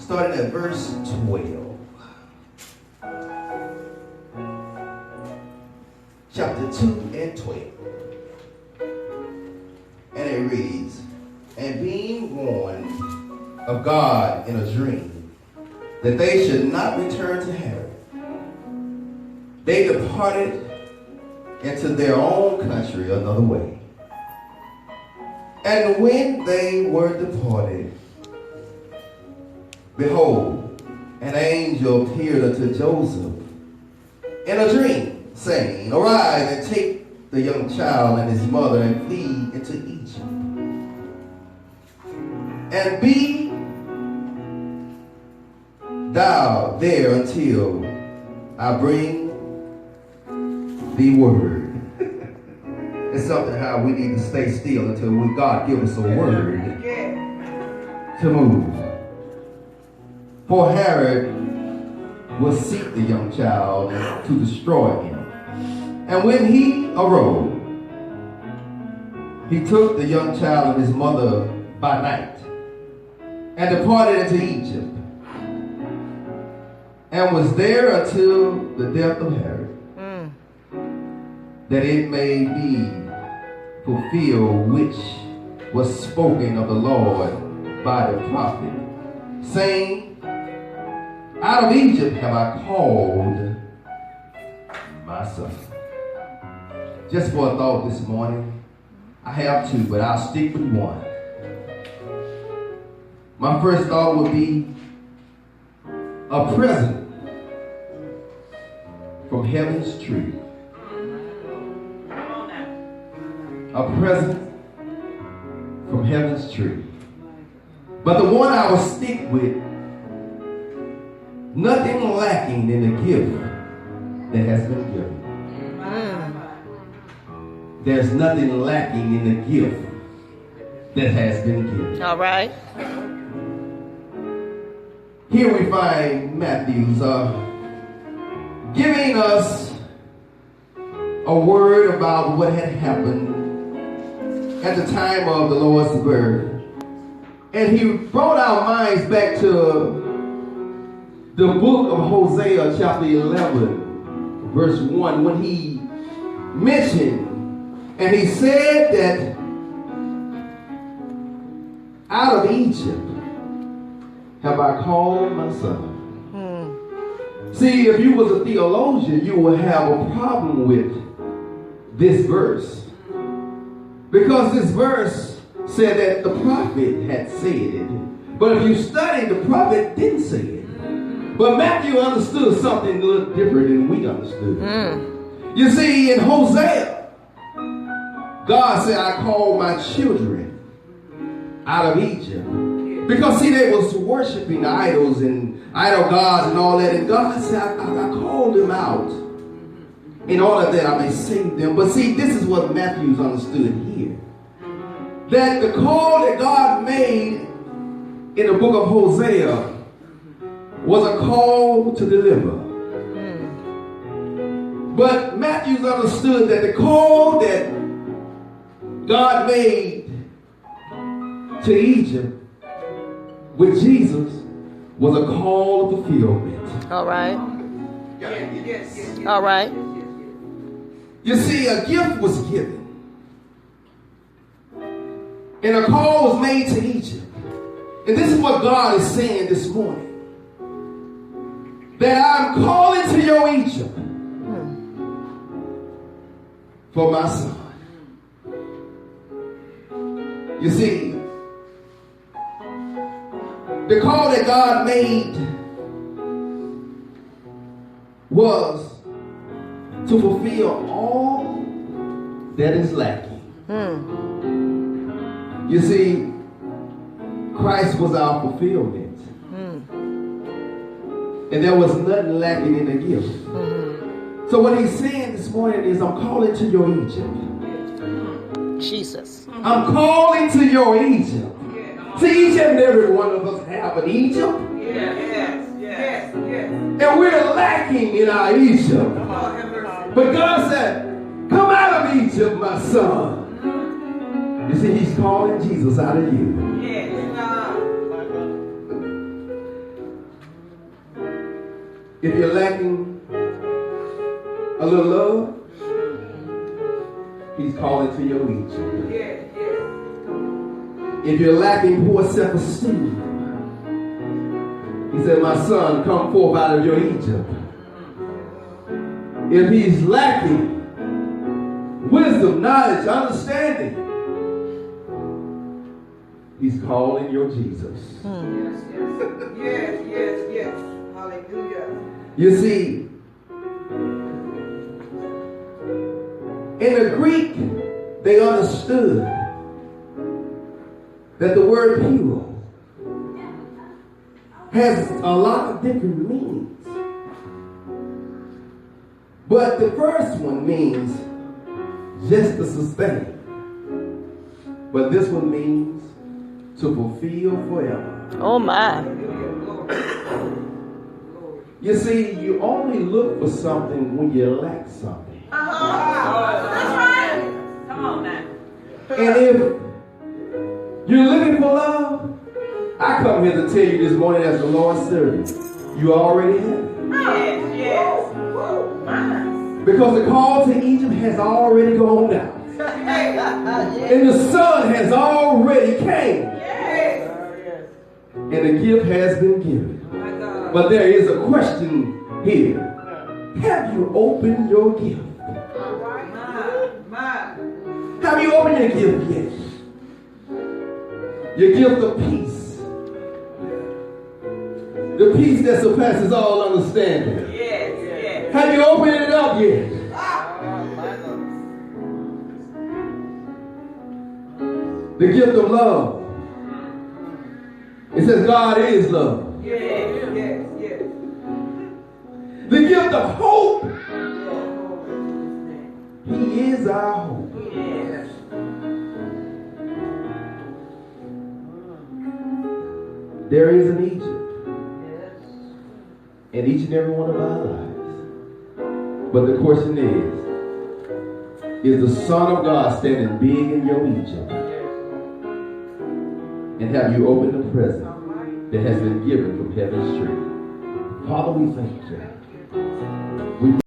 starting at verse 12. Chapter 2 and 12. And it reads, "And being warned of God in a dream, that they should not return to Herod, they departed into their own country another way. And when they were departed, behold, an angel appeared unto Joseph in a dream, saying, Arise and take the young child and his mother and flee into Egypt. And be thou there until I bring thee word." It's something how we need to stay still until God gives us a word to move. For Herod will seek the young child to destroy him. And when he arose, he took the young child and his mother by night and departed into Egypt, and was there until the death of Herod, that it may be fulfilled which was spoken of the Lord by the prophet, saying, Out of Egypt have I called my son. Just for a thought this morning, I have two, but I'll stick with one. My first thought would be a present from heaven's tree. A present from heaven's tree. But the one I will stick with, nothing lacking in the gift that has been given. There's nothing lacking in the gift that has been given. All right. Here we find Matthew's giving us a word about what had happened at the time of the Lord's birth. And he brought our minds back to the book of Hosea, chapter 11, verse 1, when he mentioned, and he said that out of Egypt have I called my son. See, if you was a theologian, you would have a problem with this verse. Because this verse said that the prophet had said it. But if you study, the prophet didn't say it. But Matthew understood something a little different than we understood. You see, in Hosea, God said, I called my children out of Egypt. Because see, they was worshiping idols and idol gods and all that. And God said, I called them out in order that I may save them. But see, this is what Matthew's understood here. That the call that God made in the book of Hosea was a call to deliver. But Matthew's understood that the call that God made to Egypt with Jesus was a call of fulfillment. All right. All right. You see, a gift was given. And a call was made to Egypt. And this is what God is saying this morning. That I'm calling to your Egypt for my son. You see, the call that God made was to fulfill all that is lacking. You see, Christ was our fulfillment. And there was nothing lacking in the gift. So what he's saying this morning is, I'm calling to your Egypt. Jesus. I'm calling to your Egypt. See, each and every one of us have an Egypt. Yes. And we're lacking in our Egypt. But God said, come out of Egypt, my son. You see, he's calling Jesus out of you. If you're lacking a little love, he's calling to your Egypt. Yes, yes. If you're lacking poor self-esteem, he said, my son, come forth out of your Egypt. If he's lacking wisdom, knowledge, understanding, he's calling your Jesus. Yes, yes. Yes, yes, yes. Hallelujah. You see, in the Greek, they understood that the word hero has a lot of different meanings. But the first one means just to sustain. But this one means to fulfill forever. Oh my. You see, you only look for something when you lack something. That's right. Come on now. And if you're looking for love, I come here to tell you this morning as the Lord's servant, you already have it. Yes, yes. Because the call to Egypt has already gone out. And the son has already came. Yes. And the gift has been given. But there is a question here. Have you opened your gift? Have you opened your gift yet? Your gift of peace. The peace that surpasses all understanding. Yes, yes. Have you opened it up yet? The gift of love. It says God is love. Yes, yes, yes. The gift of hope. He is our hope. Yes. There is an Egypt in each and every one of our lives. But the question is the Son of God standing big in your Egypt? And have you opened the present that has been given from heaven's tree? Father, we thank you. We